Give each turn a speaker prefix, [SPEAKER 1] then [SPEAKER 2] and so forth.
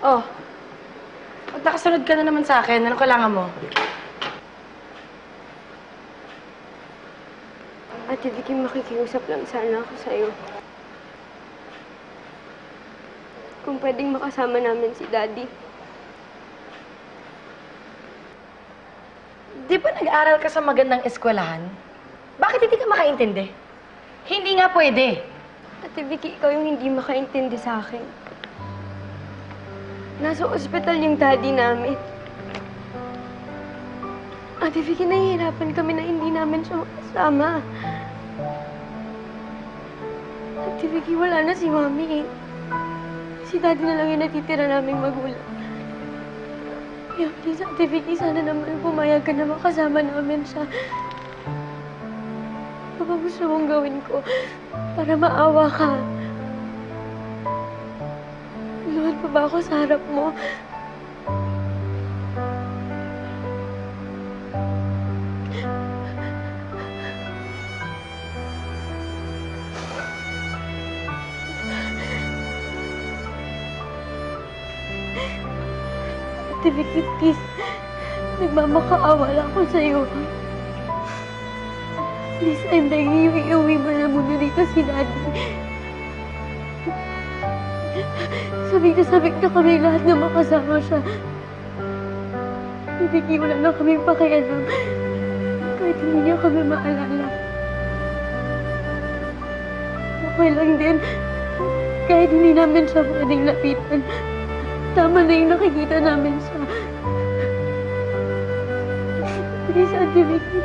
[SPEAKER 1] Oh, ba't nakasunod ka na naman sa akin? Anong kailangan mo?
[SPEAKER 2] Ate Vicky, makikiusap lang sana ako sa'yo. Kung pwedeng makasama namin si Daddy.
[SPEAKER 1] Di ba nag-aral ka sa magandang eskwelahan? Bakit hindi ka makaintindi? Hindi nga pwede.
[SPEAKER 2] Ate Vicky, ikaw yung hindi makaintindi sa akin. Nasa ospital yung daddy namin. Ate Vicky, nahihirapan kami na hindi namin siya makasama. Ate Vicky, wala na si Mami eh. Si Daddy na lang yung natitira naming magulang. Kaya please, Ate Vicky, sana naman pumayag ka na makasama namin siya. Ano ba gusto mong gawin ko para maawa ka? Luhan pa ba ako sa harap mo? Ate Vicky, please. Nagmamakaawa lang ako sa'yo. Please, I'm begging you, iuwi mo na muna dito si Daddy. Sabik na kami lahat na makasama siya. Ate Vicky, wala na kami pakialam. Kahit hindi niya kami maalala. Okay lang din. Kahit hindi namin siya pwedeng lapitan. Tama na yung nakikita namin siya. Please, Ate Vicky.